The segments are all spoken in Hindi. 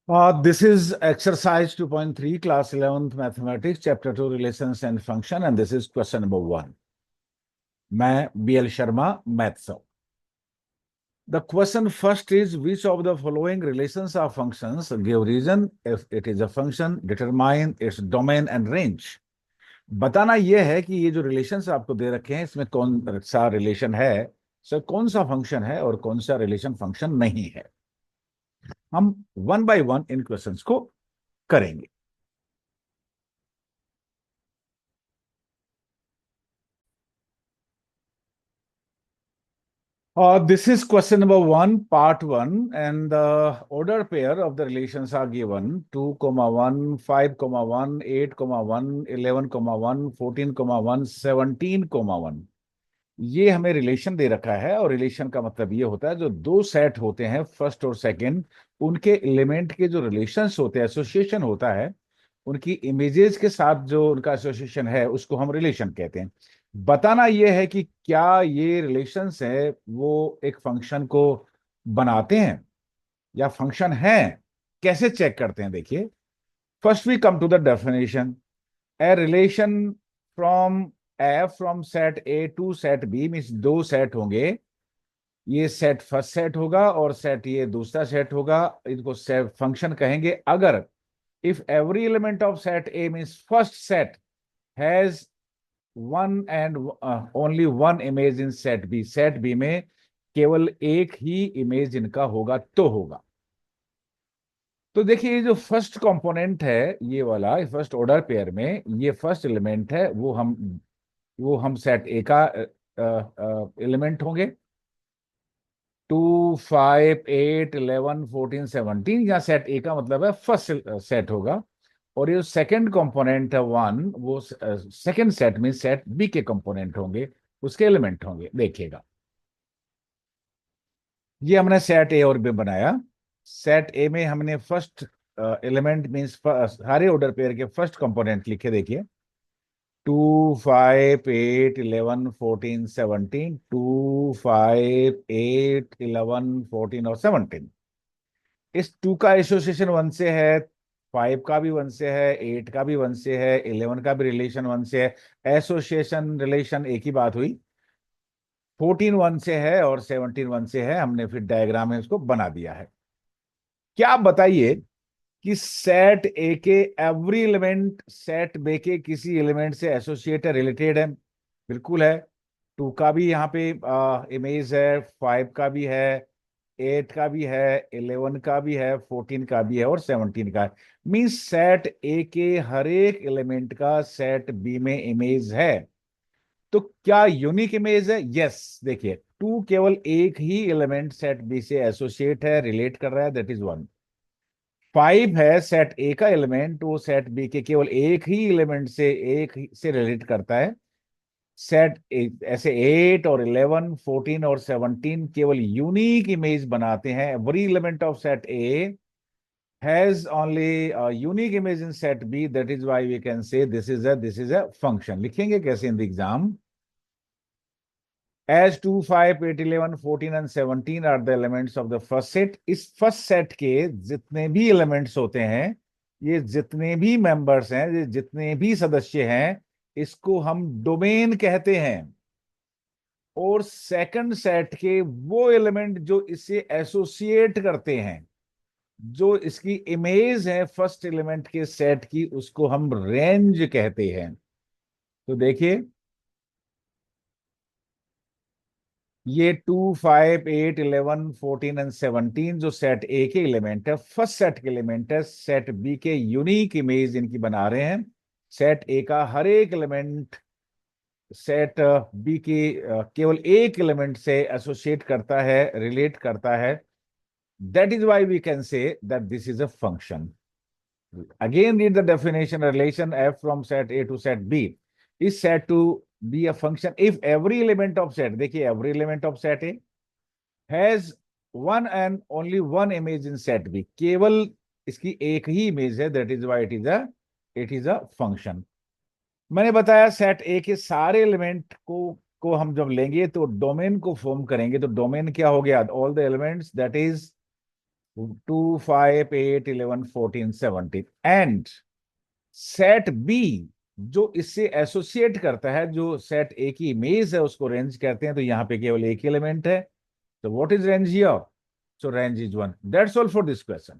This is exercise 2.3, class 11th mathematics, chapter 2, relations and function, and this is question number 1. मैं BL Sharma, maths. The question first is, which of the following relations are functions? Give reason if it is a function, determine its domain and range. बताना यह है कि ये जो रिलेशंस आपको दे रखे हैं इसमें कौन सा रिलेशन है, सर कौन सा फंक्शन है और कौन सा रिलेशन फंक्शन नहीं है. हम one by one in questions को करेंगे. This is question number 1, part 1, and the order pair of the relations are given 2, 1, 5, 1, 8, 1, 11, 1, 14, 1, 17, 1. ये हमें रिलेशन दे रखा है और रिलेशन का मतलब ये होता है जो दो सेट होते हैं फर्स्ट और सेकंड, उनके एलिमेंट के जो रिलेशंस होते हैं, एसोसिएशन होता है, उनकी इमेजेस के साथ जो उनका एसोसिएशन है उसको हम रिलेशन कहते हैं. बताना यह है कि क्या ये रिलेशंस है वो एक फंक्शन को बनाते हैं या फंक्शन है. कैसे चेक करते हैं, देखिए. First we come to the definition. A relation from F from set A to set B means दो सेट होंगे. ये सेट फर्स्ट सेट होगा और सेट ये दूसरा सेट होगा. इनको सेट फंक्शन कहेंगे अगर if every element of set A means first set has one and only one image in set B. set B में केवल एक ही इमेज इनका होगा तो होगा. तो देखिए ये जो फर्स्ट कंपोनेंट है ये वाला फर्स्ट ऑर्डर पेयर में ये फर्स्ट एलिमेंट है वो हम सेट ए का एलिमेंट होंगे. 2, 5, 8, 11, 14, 17. यहाँ सेट ए का मतलब है फर्स्ट सेट होगा और ये सेकंड कंपोनेंट है 1, वो सेकंड सेट में सेट बी के कंपोनेंट होंगे, उसके एलिमेंट होंगे. देखिएगा ये हमने सेट ए और बी बनाया. सेट ए में हमने फर्स्ट एलिमेंट मींस सारे ऑर्डर पेयर के फर्स्ट कंपोनेंट लिखे. देखिए 2, 5, 8, 11, 14, 17. 2, 5, 8, 11, 14 और 17. इस 2 का एसोसिएशन 1 से है, 5 का भी 1 से है, 8 का भी 1 से है, 11 का भी रिलेशन 1 से है. एसोसिएशन रिलेशन एक ही बात हुई. 14 1 से है और 17 1 से है. हमने फिर डायग्राम में उसको बना दिया है. क्या आप बताइए कि सेट ए के एवरी एलिमेंट सेट बे के किसी एलिमेंट से एसोसिएट रिलेटेड है? बिल्कुल है. 2 का भी यहाँ पे इमेज है, 5 का भी है, 8 का भी है, 11 का भी है, 14 का भी है और 17 का है. मीन्स सेट ए के हर एक एलिमेंट का सेट बी में इमेज है. तो क्या यूनिक इमेज है? यस. देखिए 2 केवल एक ही एलिमेंट सेट बी से एसोसिएट है, रिलेट कर रहा है, दैट इज 1. 5 है सेट ए का एलिमेंट, वो सेट बी के केवल एक ही एलिमेंट से रिलेट करता है. सेट ऐसे 8 और 11, 14 और 17 केवल यूनिक इमेज बनाते हैं. Every element of set A has only unique image in set B. That is why we can say this is a function. लिखेंगे कैसे in the exam? As 2, 5, 8, 11, 14 and 17 are the elements of the first set. इस फर्स्ट सेट के जितने भी एलिमेंट्स होते हैं, ये जितने भी मेंबर्स हैं, ये जितने भी सदस्य हैं, इसको हम डोमेन कहते हैं. और सेकंड सेट के वो एलिमेंट जो इसे एसोसिएट करते हैं, जो इसकी इमेज है फर्स्ट एलिमेंट के सेट की, उसको हम रेंज कहते हैं. तो देखिए ये 2, 5, 8, 11, 14 एंड 17 जो सेट ए के एलिमेंट है, फर्स्ट सेट के एलिमेंट है. सेट बी के यूनिक इमेज इनकी बना रहे हैं. सेट ए का हर एक एलिमेंट सेट बी की केवल एक एलिमेंट से एसोसिएट करता है, रिलेट करता है. That is why we can say that this is a function. Again, read the definition. Relation f from set A to set B is said to be a function if every element of set, देखिए every element of set A has one and only one image in set B. केवल इसकी एक ही इमेज है. That is why it is a function. मैंने बताया सेट ए के सारे एलिमेंट को हम जब लेंगे तो डोमेन को फॉर्म करेंगे. तो डोमेन क्या हो गया? All the elements that is 2 5 8 11 14 17 and set B जो इससे एसोसिएट करता है, जो सेट ए की इमेज है उसको रेंज कहते हैं। तो यहाँ पे केवल एक एलिमेंट है, तो what is range here? So range is 1। That's all for this question.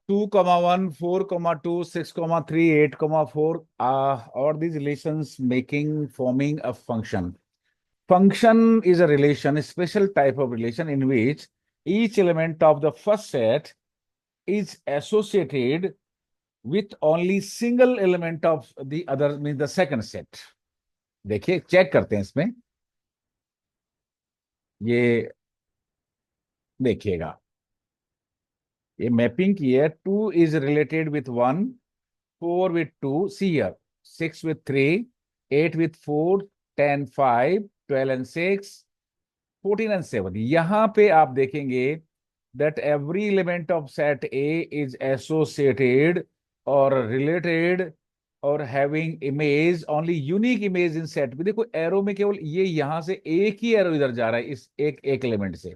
2,1 4,2 6,3 8,4 or these relations making forming a function. Function is a relation, a special type of relation in which each element of the first set is associated with only single element of the other, means the second set. देखिए चेक करते हैं इसमें, ये देखिएगा, ये मैपिंग की है। 2 is related with 1, 4 with 2, see here, 6 with 3, 8 with 4, 10 5, 12 and 6, 14 and 7। यहां पे आप देखेंगे that every element of set A is associated or related or having image, only unique image in set B। देखो एरो में केवल ये यहां से एक ही एरो इधर जा रहा है, इस एक एक एलिमेंट से।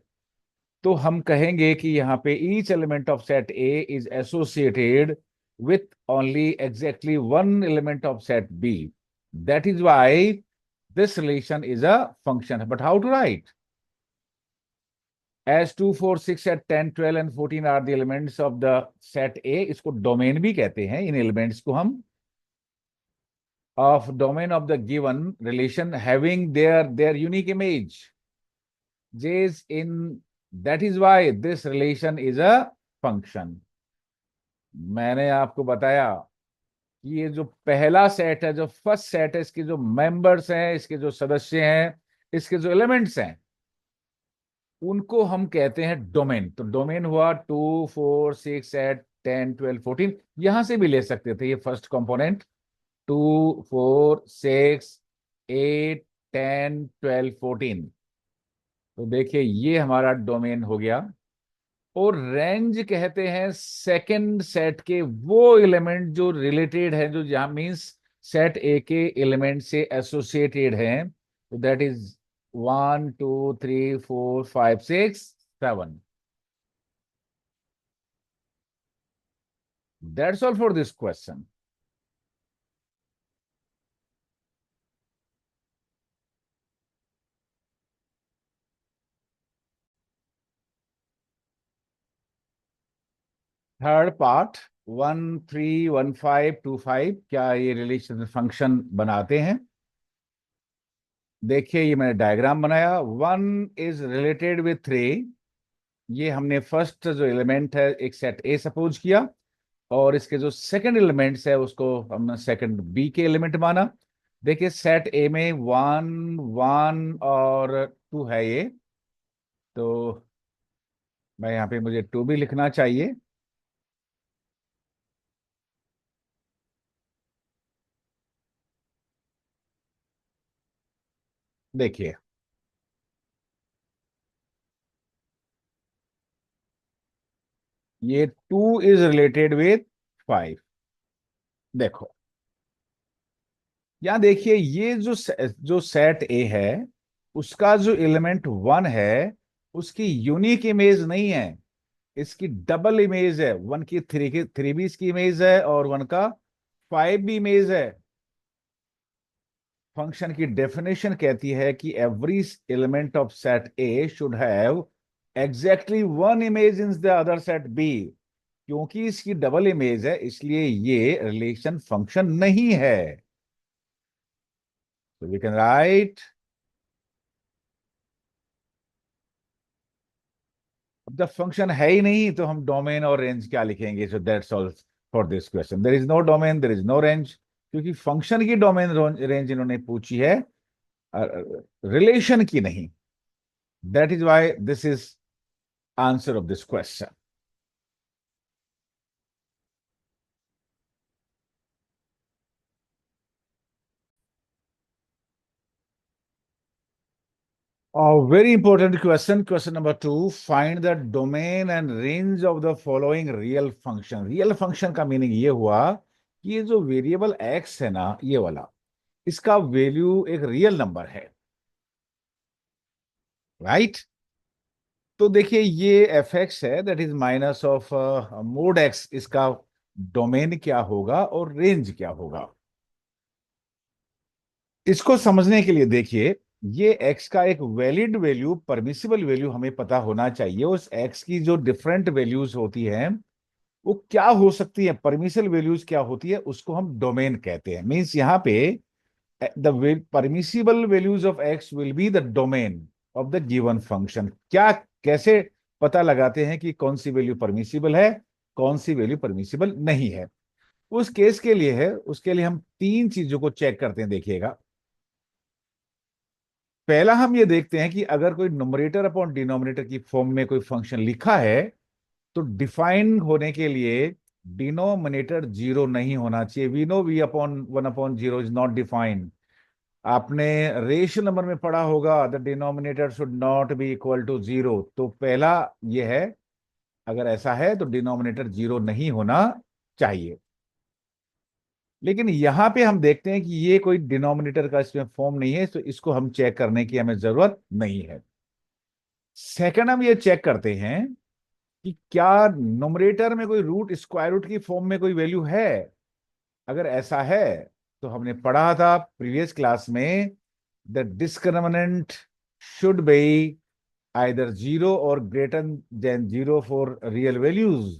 तो हम कहेंगे कि यहाँ पे each element of set A is associated with only exactly one element of set B. That is why this relation is a function. But how to write? As 2 4 6 8 10 12 and 14 are the elements of the set A, इसको डोमेन भी कहते हैं इन एलिमेंट्स को हम, of domain of the given relation having their unique image J's in, that is why this relation is a function। मैंने आपको बताया कि ये जो पहला सेट है, जो फर्स्ट सेट है, इसके जो मेंबर्स हैं, इसके जो सदस्य हैं, इसके जो एलिमेंट्स हैं, उनको हम कहते हैं डोमेन। तो डोमेन हुआ 2 4 6 8 10 12 14। यहां से भी ले सकते थे ये फर्स्ट कंपोनेंट 2 4 6 8 10 12 14। तो देखिए ये हमारा डोमेन हो गया। और रेंज कहते हैं सेकंड सेट के वो एलिमेंट जो रिलेटेड है, जो जहां मींस सेट ए के एलिमेंट से एसोसिएटेड हैं। तो that is 1 2 3 4 5 6 7। That's all for this question. Third part 1 3 1 5 2 5, क्या ये रिलेशन फंक्शन बनाते हैं? देखिए ये मैंने डायग्राम बनाया। 1 इज रिलेटेड विथ 3, ये हमने फर्स्ट जो एलिमेंट है एक सेट ए सपोज किया, और इसके जो सेकंड एलिमेंट्स है उसको हमने सेकंड बी के एलिमेंट माना। देखिए सेट ए में 1 1 और 2 है ये, तो मैं यहाँ पे मुझे 2 भी लिखना चाहिए। देखिए ये 2 इज रिलेटेड विथ 5। देखो यहाँ देखिए ये जो सेट ए है, उसका जो एलिमेंट 1 है, उसकी यूनिक इमेज नहीं है, इसकी डबल इमेज है। 1 की 3 भी इसकी इमेज है, और 1 का 5 भी इमेज है। फंक्शन की डेफिनेशन कहती है कि every element of set A should have exactly one image in the other set B. क्योंकि इसकी डबल इमेज है, इसलिए ये रिलेशन फंक्शन नहीं है। तो वी कैन राइट, अब जब फंक्शन है ही नहीं तो हम डोमेन और रेंज क्या लिखेंगे? So that's all for this question. There is no domain, there is no range, क्योंकि फंक्शन की डोमेन रेंज इन्होंने पूछी है, रिलेशन की नहीं। That is why this is answer of this question. Very important question, question number 2, find the domain and range of the following real function. Real function का मीनिंग ये हुआ कि ये जो वेरिएबल एक्स है ना, ये वाला, इसका वैल्यू एक रियल नंबर है, राइट? तो देखिए ये एफ एक्स है, that is minus of mode x, इसका डोमेन क्या होगा और रेंज क्या होगा? इसको समझने के लिए देखिए, ये x का एक वैलिड वैल्यू, परमिसिबल वैल्यू हमें पता होना चाहिए। उस x की जो डिफरेंट वैल्यूज होती हैं वो क्या हो सकती है, परमिसिबल वैल्यूज क्या होती है, उसको हम डोमेन कहते हैं। मींस यहाँ पे the permissible values of x will be the domain of the given function. क्या, कैसे पता लगाते हैं कि कौन सी वैल्यू परमिसिबल है, कौन सी वैल्यू परमिसिबल नहीं है? उस केस के लिए है, उसके लिए हम तीन चीजों को चेक करते हैं, देखिएगा। पहला हम ये देखते हैं कि अगर कोई न्यूमरेटर अपॉन डिनोमिनेटर की फॉर्म में कोई फंक्शन लिखा है, तो डिफाइन होने के लिए डिनोमिनेटर जीरो नहीं होना चाहिए। We know we upon one upon zero is not defined. आपने रेशनल नंबर में पढ़ा होगा, the denominator should not be equal to zero. तो पहला ये है, अगर ऐसा है तो डिनोमिनेटर जीरो नहीं होना चाहिए। लेकिन यहां पे हम देखते हैं कि ये कोई डिनोमिनेटर का इसमें फॉर्म नहीं है, तो इसको हम चेक करने की हमें जरूरत नहीं है। सेकंड, हम ये चेक करते हैं कि क्या नोमरेटर में कोई रूट, स्क्वायर रूट की फॉर्म में कोई वैल्यू है। अगर ऐसा है तो हमने पढ़ा था प्रीवियस क्लास में, the discriminant should be either zero और greater than zero for real values.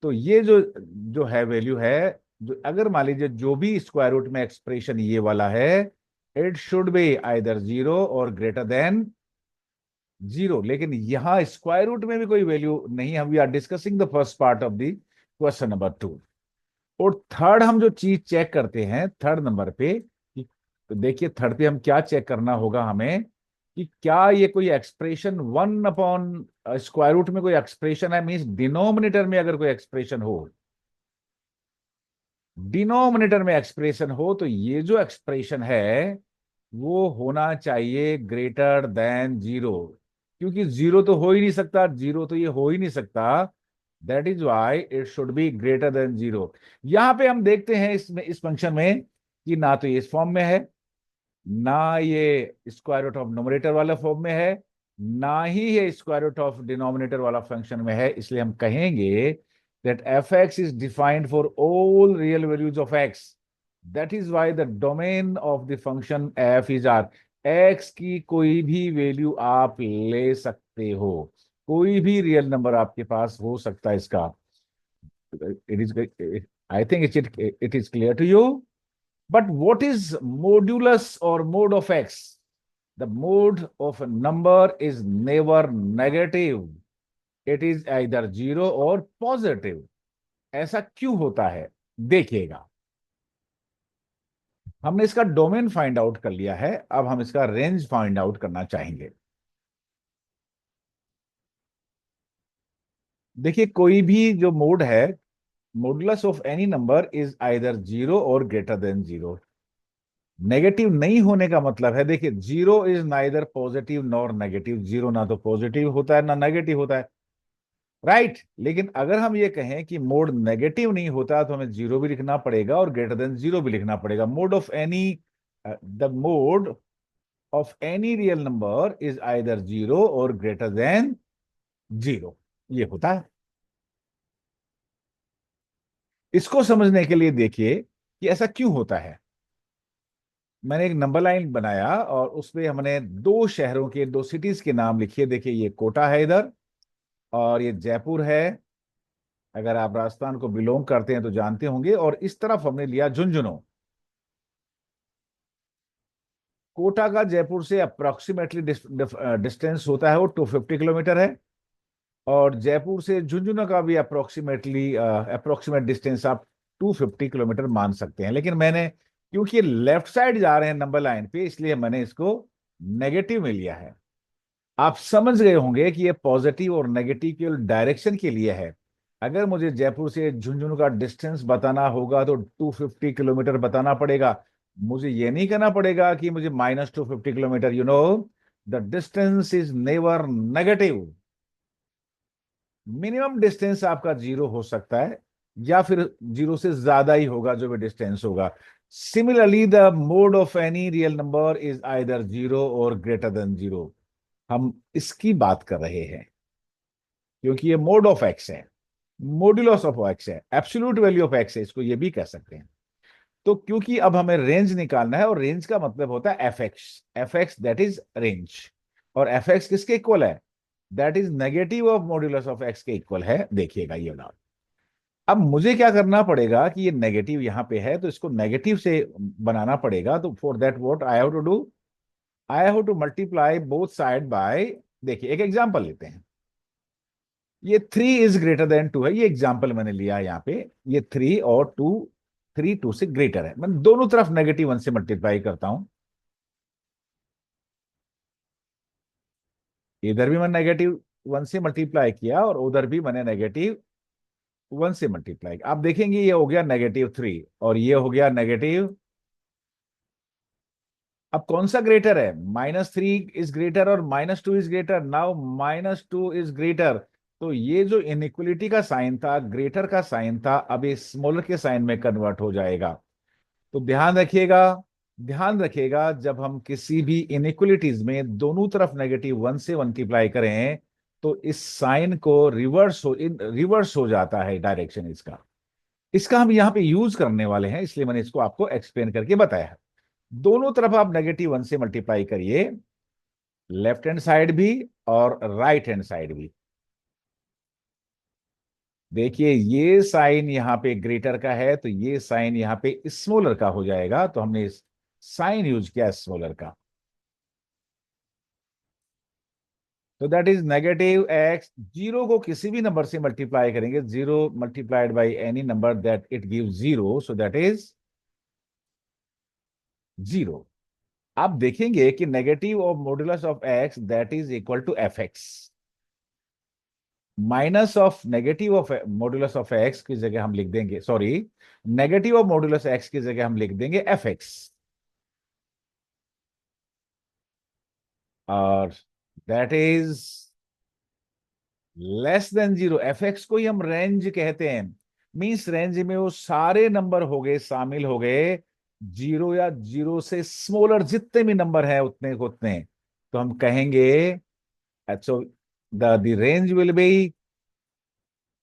तो ये जो जो है वैल्यू है, जो अगर मान लीजिए जो भी स्क्वायर रूट में एक्सप्रेशन ये वाला है, it should be either zero और ग्रेटर देन जीरो। लेकिन यहां स्क्वायर रूट में भी कोई वैल्यू नहीं है। We are discussing the first part of the question number 2। और थर्ड हम जो चीज चेक करते हैं थर्ड नंबर पे, तो देखिए थर्ड पे हम क्या चेक करना होगा हमें, कि क्या ये कोई expression one upon square root में कोई एक्सप्रेशन है, मीन्स डिनोमिनेटर में अगर कोई एक्सप्रेशन हो, डिनोमिनेटर में एक्सप्रेशन हो, तो ये जो एक्सप्रेशन है वो होना चाहिए ग्रेटर देन जीरो। क्योंकि जीरो तो हो ही नहीं सकता, जीरो तो ये हो ही नहीं सकता। That is why it should be greater than zero. यहां पे हम देखते हैं इसमें, इस फंक्शन में, कि ना तो ये इस फॉर्म में है, ना ये स्क्वायर रूट ऑफ नोमरेटर वाला फॉर्म में है, ना ही ये स्क्वायर रूट ऑफ डिनोमिनेटर वाला फंक्शन में है। इसलिए हम कहेंगे that fx is defined for all real values of x. That is why the domain of the function f is r. x की कोई भी वैल्यू आप ले सकते हो, कोई भी रियल नंबर आपके पास हो सकता है इसका। It is, I think it is clear to you. But what is modulus और mode of X? The mode of number is never negative, it is either zero और पॉजिटिव। ऐसा क्यों होता है, देखिएगा। हमने इसका डोमेन फाइंड आउट कर लिया है, अब हम इसका रेंज फाइंड आउट करना चाहेंगे। देखिए कोई भी जो मोड है, modulus of any number is either zero और ग्रेटर देन जीरो। नेगेटिव नहीं होने का मतलब है, देखिए zero is neither positive nor negative. Zero ना तो पॉजिटिव होता है ना नेगेटिव होता है, राइट? लेकिन अगर हम ये कहें कि मोड नेगेटिव नहीं होता, तो हमें जीरो भी लिखना पड़ेगा और ग्रेटर देन जीरो भी लिखना पड़ेगा। Mode of any, the mode of any real number is either zero और ग्रेटर देन जीरो, ये होता है। इसको समझने के लिए देखिए कि ऐसा क्यों होता है। मैंने एक नंबर लाइन बनाया और उसमें हमने दो शहरों के, दो सिटीज के नाम लिखे। देखिए ये कोटा है इधर, और ये जयपुर है। अगर आप राजस्थान को बिलोंग करते हैं तो जानते होंगे। और इस तरफ हमने लिया झुंझुनू। कोटा का जयपुर से अप्रोक्सीमेटली डिस्टेंस होता है वो 250 किलोमीटर है। और जयपुर से झुंझुनू का भी अप्रोक्सीमेटली अप्रोक्सीमेट डिस्टेंस आप 250 किलोमीटर मान सकते हैं। लेकिन मैंने, क्योंकि लेफ्ट साइड जा रहे हैं नंबर लाइन पे, इसलिए मैंने इसको नेगेटिव में लिया है। आप समझ गए होंगे कि ये पॉजिटिव और नेगेटिव केवल डायरेक्शन के लिए है। अगर मुझे जयपुर से झुंझुनू का डिस्टेंस बताना होगा तो 250 किलोमीटर बताना पड़ेगा। मुझे ये नहीं कहना पड़ेगा कि मुझे -250 kilometre, the distance is never negative. Minimum distance आपका जीरो हो सकता है या फिर जीरो से ज्यादा ही होगा जो भी डिस्टेंस होगा। Similarly the mode of any real number is either zero और ग्रेटर देन जीरो। हम इसकी बात कर रहे हैं क्योंकि ये मोड ऑफ एक्स है, मॉड्यूलस ऑफ एक्स है, एब्सोल्यूट वैल्यू ऑफ एक्स है, इसको ये भी कह सकते हैं। तो क्योंकि अब हमें रेंज निकालना है और रेंज का मतलब होता है F x. F x that is range. और एफ एक्स किसके इक्वल है? That is negative of modulus of x के इक्वल है। देखिएगा ये वाला। अब मुझे क्या करना पड़ेगा कि ये नेगेटिव यहां पे है तो इसको नेगेटिव से बनाना पड़ेगा। तो for that what I have to do, I have to multiply both side by, देखिए एक एग्जांपल लेते हैं। ये 3 इज ग्रेटर देन 2 है, ये एग्जांपल मैंने लिया यहाँ पे। ये 3 और 2, 3 2 से ग्रेटर है। मैं दोनों तरफ -1 से मल्टीप्लाई करता हूं। इधर भी मैंने -1 से मल्टीप्लाई किया और उधर भी मैंने -1 से मल्टीप्लाई। आप देखेंगे ये हो गया -3 और ये हो गया नेगेटिव। अब कौन सा ग्रेटर है? -3 इज ग्रेटर और -2 is greater. Now -2 is greater. तो ये जो इनइक्वलिटी का साइन था, ग्रेटर का साइन था, अब ये स्मॉलर के साइन में कन्वर्ट हो जाएगा। तो ध्यान रखिएगा, ध्यान रखिएगा, जब हम किसी भी इनइक्वलिटीज में दोनों तरफ -1 से मल्टीप्लाई करें तो इस साइन को रिवर्स हो जाता है डायरेक्शन इसका। इसका हम यहाँ पे यूज करने वाले हैं, इसलिए मैंने इसको आपको एक्सप्लेन करके बताया है। दोनों तरफ आप -1 से मल्टीप्लाई करिए, लेफ्ट हैंड साइड भी और राइट हैंड साइड भी। देखिए ये साइन यहाँ पे ग्रेटर का है तो ये साइन यहाँ पे स्मॉलर का हो जाएगा। तो हमने इस साइन यूज किया स्मॉलर का। तो दैट इज -x। जीरो को किसी भी नंबर से मल्टीप्लाई करेंगे, zero multiplied by any number that it give zero, so that is zero. आप देखेंगे कि negative of modulus of x that is equal to f x. Minus of negative of modulus of x की जगह हम लिख देंगे, sorry, negative of modulus x की जगह हम लिख देंगे एफ एक्स। और that is less than zero. F x को ही हम रेंज कहते हैं। मींस रेंज में वो सारे नंबर हो गए, शामिल हो गए, जीरो या जीरो से स्मॉलर जितने भी नंबर है उतने को उतने। तो हम कहेंगे so the range will be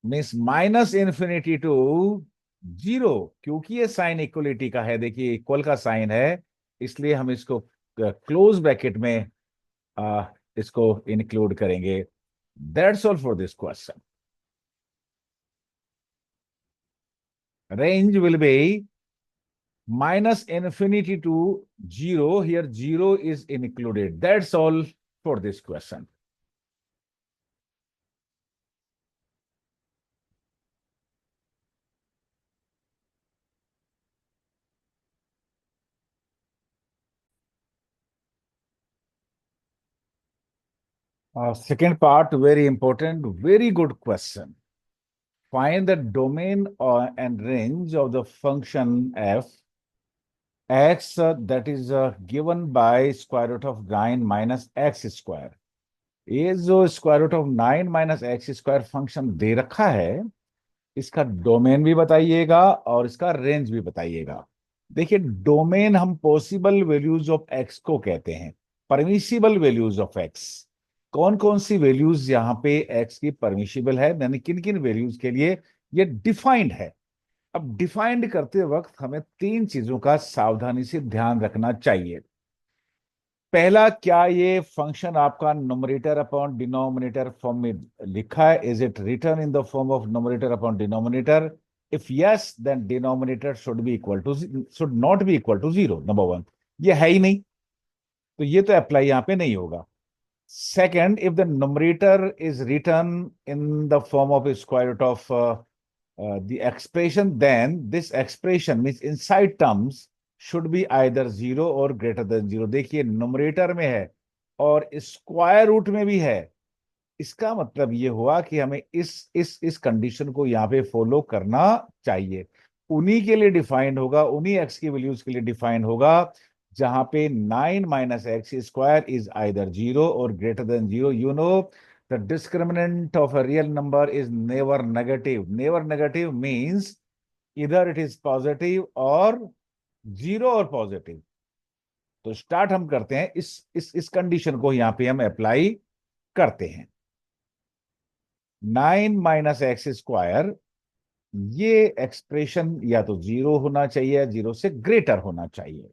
means -∞ to zero. क्योंकि ये साइन इक्वलिटी का है, देखिए इक्वल का साइन है, इसलिए हम इसको क्लोज ब्रैकेट में इसको इंक्लूड करेंगे। That's all for this question. Range will be -∞ to zero, here zero is included. That's all for this question. Second part, very important, very good question. Find the domain and range of the function f x that is given by square root of 9 minus x square. ये जो square root of 9 minus X square function दे रखा है, इसका डोमेन भी बताइएगा और इसका रेंज भी बताइएगा। देखिए डोमेन हम पॉसिबल वैल्यूज ऑफ एक्स को कहते हैं, परमिसिबल वैल्यूज ऑफ एक्स। कौन कौन सी वैल्यूज यहाँ पे एक्स की परमिसिबल है, यानी किन किन वैल्यूज के लिए ये डिफाइंड है। अब डिफाइंड करते वक्त हमें 3 चीजों का सावधानी से ध्यान रखना चाहिए। पहला, क्या ये फंक्शन आपका नोमरेटर अपॉन डिनोमिनेटर फॉर्म में लिखा है? Is it written in the form of numerator upon denominator? If yes then denominator should not be equal to zero, number 1। ये है ही नहीं तो ये तो अप्लाई यहां पे नहीं होगा। Second, if the numerator is written in the form of square root of the expression, then this expression means inside terms should be either 0 or greater than 0। देखिए नुमरेटर में है और स्क्वायर रूट में भी है, इसका मतलब ये हुआ कि हमें इस कंडीशन को यहाँ पे फॉलो करना चाहिए। उन्हीं के लिए डिफाइंड होगा, उन्हीं एक्स की वैल्यूज के लिए डिफाइंड होगा जहां पे 9 minus X square is either 0 और greater then 0, you know the discriminant of a real number is never negative. Never negative means इधर इट इज पॉजिटिव और 0 और पॉजिटिव. तो स्टार्ट हम करते हैं, इस कंडीशन को यहां पे हम अप्लाई करते हैं. 9 - x², ये एक्सप्रेशन या तो 0 होना चाहिए या 0 से ग्रेटर होना चाहिए.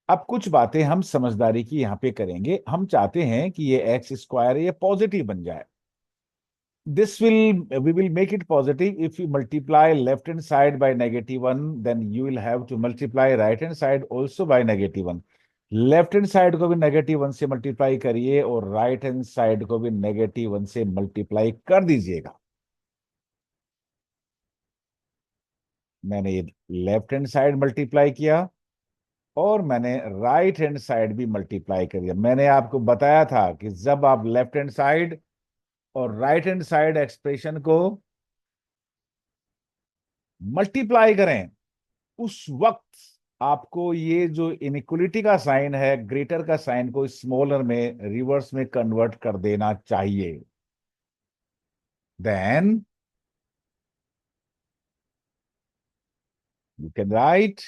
अब कुछ बातें हम समझदारी की यहां पे करेंगे. हम चाहते हैं कि ये x² ये पॉजिटिव बन जाए. We will make it positive if you multiply left hand side by -1, then you will have to multiply right hand side also by -1. Left hand side को भी -1 से मल्टीप्लाई करिए और राइट हैंड साइड को भी -1 से मल्टीप्लाई कर दीजिएगा. मैंने ये लेफ्ट हैंड साइड मल्टीप्लाई किया और मैंने राइट हैंड साइड भी मल्टीप्लाई कर दिया. मैंने आपको बताया था कि जब आप लेफ्ट हैंड साइड और राइट हैंड साइड एक्सप्रेशन को मल्टीप्लाई करें, उस वक्त आपको ये जो इनइक्वलिटी का साइन है, ग्रेटर का साइन को स्मॉलर में रिवर्स में कन्वर्ट कर देना चाहिए. Then you can write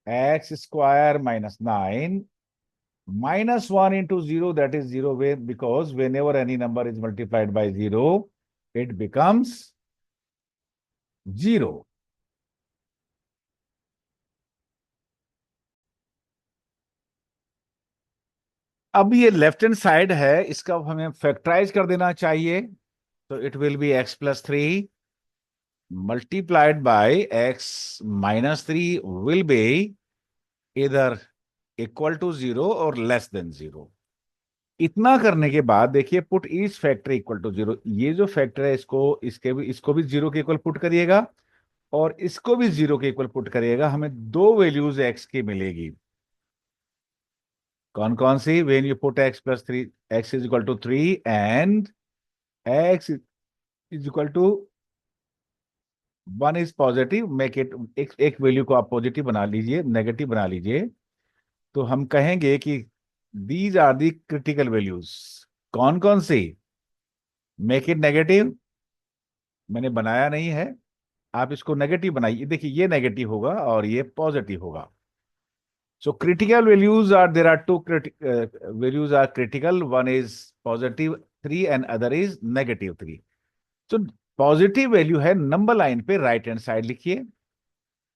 x² - 9 -1 into 0, that is 0, because whenever any number is multiplied by 0, it becomes 0. अब ये लेफ्ट हैंड साइड है, इसका हमें फैक्टराइज कर देना चाहिए. तो it will be x+3 multiplied by x-3 will be either equal to 0 और लेस देन 0. इतना करने के बाद देखिए, put each factor equal to 0. ये जो फैक्टर है इसको भी 0 के इक्वल पुट करिएगा और इसको भी 0 के इक्वल पुट करिएगा. हमें दो वैल्यूज x की मिलेगी. कौन कौन सी? When you put x+3, x is equal to 3 and x is equal to 1 is positive. Make it, एक वैल्यू को आप पॉजिटिव बना लीजिए, नेगेटिव बना लीजिए. तो हम कहेंगे कि these are the critical values. कौन कौन सी? मेक इट नेगेटिव, मैंने बनाया नहीं है, आप इसको नेगेटिव बनाइए. देखिए ये नेगेटिव होगा और ये पॉजिटिव होगा. So critical values are, there are two values are critical. One is +3 and other is -3. तो पॉजिटिव वैल्यू है नंबर लाइन पे राइट हैंड साइड लिखिए,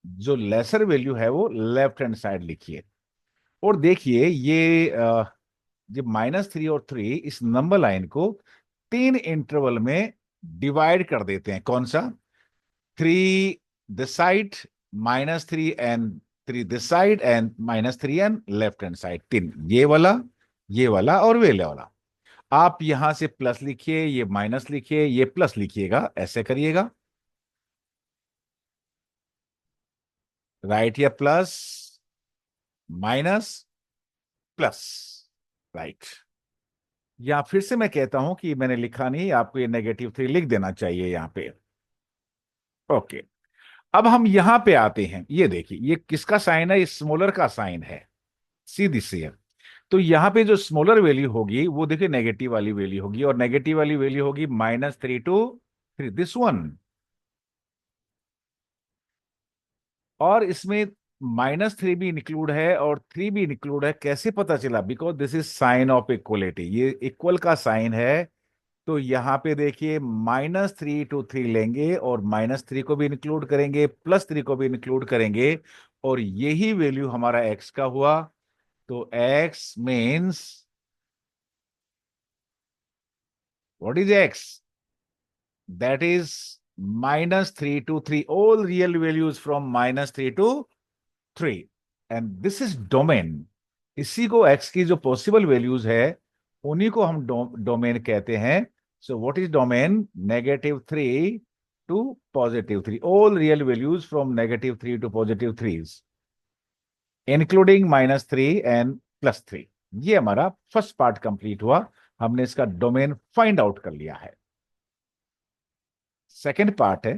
जो लेसर वैल्यू है वो लेफ्ट हैंड साइड लिखिए. और देखिए ये जब -3 और 3 इस नंबर लाइन को 3 इंटरवल में डिवाइड कर देते हैं. कौन सा? 3 this side, -3 and 3 this side and -3 and left hand side. 3, ये वाला और वे वाला. आप यहां से प्लस लिखिए, ये माइनस लिखिए, ये प्लस लिखिएगा, ऐसे करिएगा. राइट या प्लस, माइनस, प्लस. राइट. या फिर से मैं कहता हूं कि मैंने लिखा नहीं, आपको ये -3 लिख देना चाहिए यहां पे. ओके. अब हम यहां पे आते हैं. ये देखिए ये किसका साइन है? ये स्मॉलर का साइन है, सीधी सी है. तो यहां पे जो स्मॉलर वैल्यू होगी वो देखिए नेगेटिव वाली वैल्यू होगी, और नेगेटिव वाली वैल्यू होगी -3 to 3, दिस वन. और इसमें -3 भी इंक्लूड है और 3 भी इंक्लूड है. कैसे पता चला? Because this is sine of equality, ये इक्वल का साइन है. तो यहाँ पे देखिए -3 to 3 लेंगे और -3 को भी इंक्लूड करेंगे, +3 को भी इंक्लूड करेंगे, और यही वैल्यू हमारा x का हुआ. तो x means, what is x? That is -3 to 3, all real values from -3 to 3. And this is domain. इसी को x की जो पॉसिबल वैल्यूज है उन्हीं को हम डोमेन कहते हैं. So what is domain? -3 to +3, all real values from -3 to +3 including -3 and +3. ये हमारा फर्स्ट पार्ट कंप्लीट हुआ. हमने इसका डोमेन फाइंड आउट कर लिया है. सेकेंड पार्ट है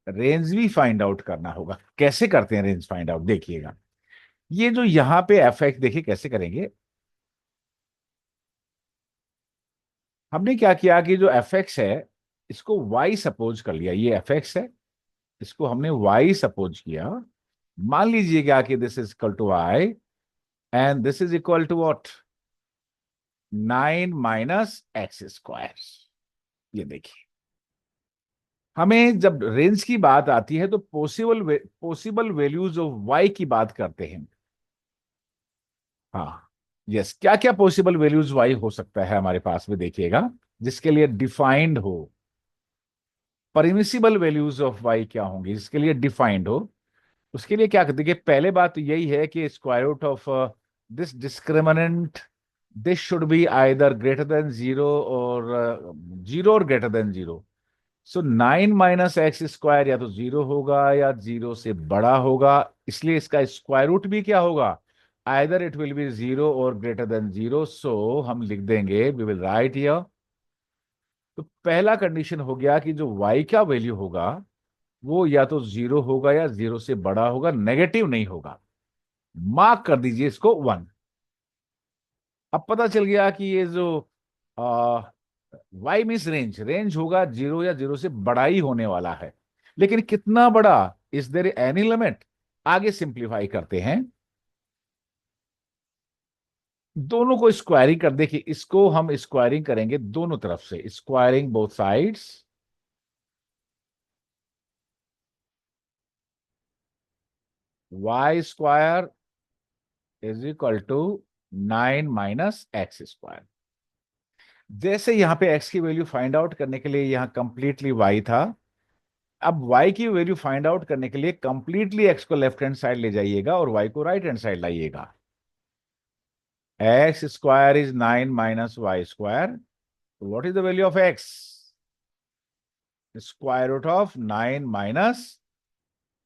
रेंज भी फाइंड आउट करना होगा. कैसे करते हैं रेंज फाइंड आउट? देखिएगा. ये जो यहां पे एफ एक्स देखिए कैसे करेंगे। हमने क्या किया कि जो एफ एक्स है इसको वाई सपोज कर लिया, ये एफ एक्स है, इसको हमने वाई सपोज किया। मान लीजिएगा कि this is equal to I and this is equal to what, 9 - x²। ये देखिए, हमें जब रेंज की बात आती है तो पॉसिबल वैल्यूज ऑफ वाई की बात करते हैं। हाँ, यस, क्या क्या पॉसिबल वैल्यूज वाई हो सकता है हमारे पास में देखिएगा, जिसके लिए डिफाइंड हो। परमिसिबल वैल्यूज ऑफ वाई क्या होंगी जिसके लिए डिफाइंड हो। उसके लिए क्या देखिए, पहले बात तो यही है कि square root of this discriminant, this should be either greater than zero और जीरो और greater than zero. So 9 - x² या तो जीरो होगा या जीरो से बड़ा होगा, इसलिए इसका स्क्वायर रूट भी क्या होगा, either it will be zero और ग्रेटर देन जीरो। सो हम लिख देंगे, वी विल राइट हियर। तो पहला कंडीशन हो गया कि जो y का वैल्यू होगा वो या तो जीरो होगा या जीरो से बड़ा होगा, नेगेटिव नहीं होगा। मार्क कर दीजिए इसको 1। अब पता चल गया कि ये जो वाई मीन्स रेंज, रेंज होगा जीरो या जीरो से बड़ा ही होने वाला है। लेकिन कितना बड़ा, इज देयर एनी लिमिट? आगे सिंप्लीफाई करते हैं, दोनों को स्क्वायरिंग कर, देखिए इसको हम स्क्वायरिंग करेंगे दोनों तरफ से, squaring both sides. y² is equal to 9 - x²। जैसे यहां पे x की वैल्यू फाइंड आउट करने के लिए यहां कंप्लीटली y था, अब y की वैल्यू फाइंड आउट करने के लिए कंप्लीटली x को लेफ्ट हैंड साइड ले जाइएगा और y को राइट हैंड साइड लाइएगा। x² is 9 - y²। What is the value of x? Square root of 9 -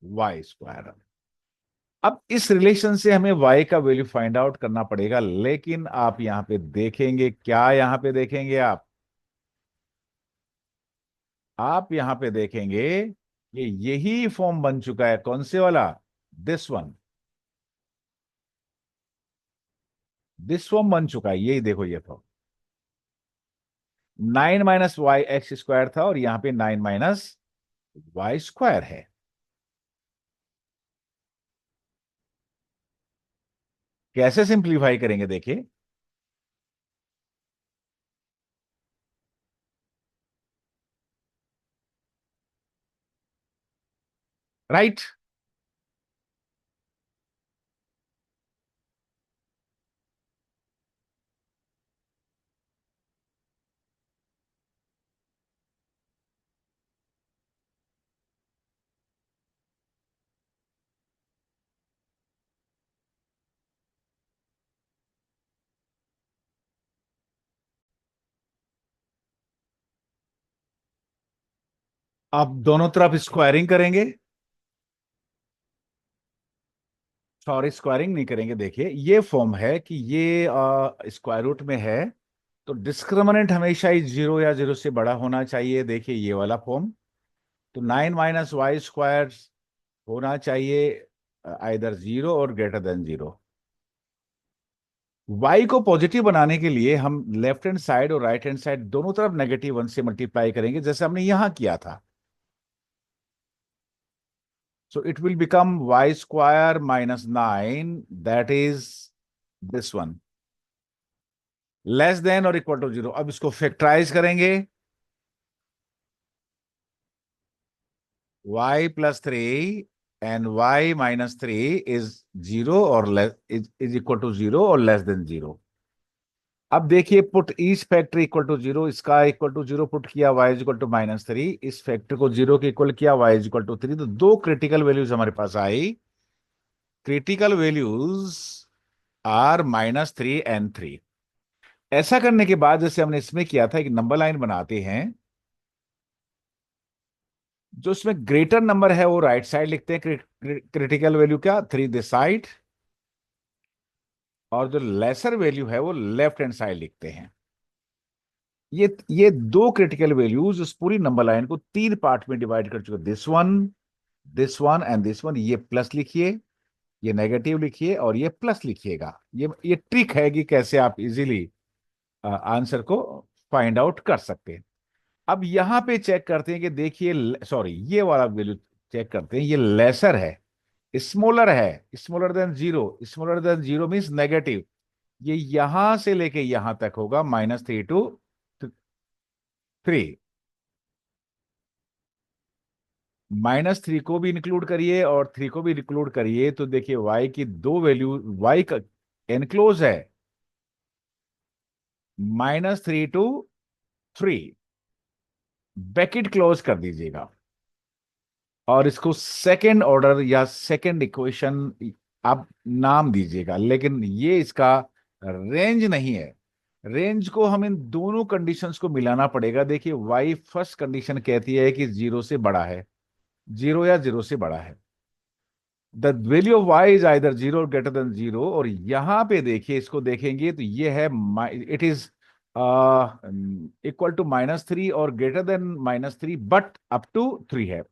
y²। अब इस रिलेशन से हमें y का वैल्यू फाइंड आउट करना पड़ेगा, लेकिन आप यहां पे देखेंगे क्या, यहां पे देखेंगे आप यहां पे देखेंगे कि यही फॉर्म बन चुका है, कौन से वाला, दिस वन। दिस फॉर्म बन चुका है, यही देखो ये फॉर्म। 9 - y x² था और यहां पे 9 - y² है। कैसे सिंप्लीफाई करेंगे देखिए, राइट। अब दोनों तरफ स्क्वायरिंग करेंगे, सॉरी स्क्वायरिंग नहीं करेंगे। देखिए ये फॉर्म है कि ये स्क्वायर रूट में है, तो डिस्क्रिमिनेंट हमेशा ही जीरो या जीरो से बड़ा होना चाहिए। देखिए ये वाला फॉर्म, तो 9 - y² होना चाहिए आइदर जीरो और ग्रेटर देन जीरो। y को पॉजिटिव बनाने के लिए हम लेफ्ट हैंड साइड और राइट हैंड साइड दोनों तरफ -1 से मल्टीप्लाई करेंगे, जैसे हमने यहां किया था। So it will become y² -9, that is this one, less than और इक्वल टू जीरो। अब इसको फैक्टराइज करेंगे, y+3 and y - 3 is zero और इज इक्वल टू जीरो और लेस देन जीरो। अब देखिए, put each factor equal to zero, इसका इक्वल टू जीरो पुट किया, y इज इक्वल टू -3, इस फैक्टर को जीरो के इक्वल किया, y इज इक्वल टू 3। तो दो क्रिटिकल वैल्यूज हमारे पास आई। Critical values are -3 and 3। ऐसा करने के बाद जैसे हमने इसमें किया था, एक नंबर लाइन बनाते हैं, जो इसमें ग्रेटर नंबर है वो राइट साइड लिखते हैं, क्रिटिकल वैल्यू क्या, 3 दिस साइड, और जो लेसर वैल्यू है वो लेफ्ट हैंड साइड लिखते हैं। ये दो क्रिटिकल वैल्यूज उस पूरी नंबर लाइन को तीन पार्ट में डिवाइड कर चुके, this one and this one. ये प्लस लिखिए, ये नेगेटिव लिखिए और ये प्लस लिखिएगा। ये ट्रिक है कि कैसे आप इजीली आंसर को फाइंड आउट कर सकते हैं। अब यहां पे चेक करते हैं कि देखिए, सॉरी, ये वाला वैल्यू चेक करते हैं, ये लेसर है, स्मॉलर है, smaller than zero. Smaller than zero means negative. ये यहां से लेके यहां तक होगा -3 to 3। -3 को भी इंक्लूड करिए और 3 को भी इंक्लूड करिए, तो देखिए y की दो वैल्यू, y का एनक्लोज है -3 to 3। ब्रैकेट क्लोज कर दीजिएगा और इसको सेकेंड ऑर्डर या सेकेंड इक्वेशन आप नाम दीजिएगा, लेकिन ये इसका रेंज नहीं है। रेंज को हम इन दोनों कंडीशंस को मिलाना पड़ेगा। देखिए y फर्स्ट कंडीशन कहती है कि जीरो से बड़ा है, जीरो या जीरो से बड़ा है, the value of y is either zero greater than zero. और यहां पे देखिए, इसको देखेंगे तो ये है, इट इज इक्वल टू -3 और greater than -3 but up to 3 है।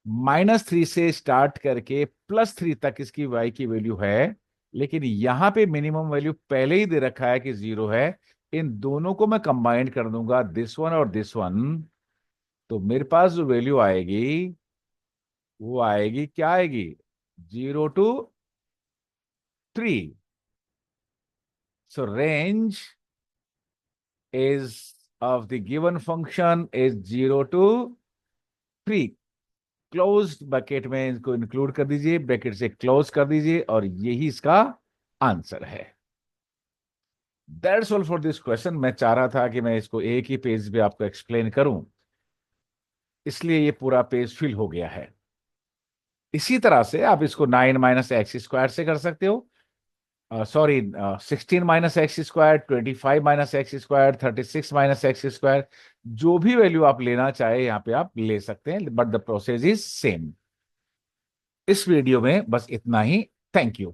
-3 से स्टार्ट करके +3 तक इसकी y की वैल्यू है, लेकिन यहां पे मिनिमम वैल्यू पहले ही दे रखा है कि जीरो है। इन दोनों को मैं कंबाइन कर दूंगा, दिस वन और दिस वन, तो मेरे पास जो वैल्यू आएगी वो आएगी, क्या आएगी, 0 to 3। So range is of the given function is 0 to 3। Closed bracket में इसको इंक्लूड कर दीजिए, ब्रैकेट से क्लोज कर दीजिए, और यही इसका आंसर है। That's all for this question. मैं चाह रहा था कि मैं इसको एक ही पेज पे आपको एक्सप्लेन करूं, इसलिए ये पूरा पेज फिल हो गया है। इसी तरह से आप इसको 9 - x² से कर सकते हो, सॉरी 16 - x², 25 - x², 36 - x²। जो भी वैल्यू आप लेना चाहे यहाँ पे आप ले सकते हैं, but the process is same. इस वीडियो में बस इतना ही। Thank you.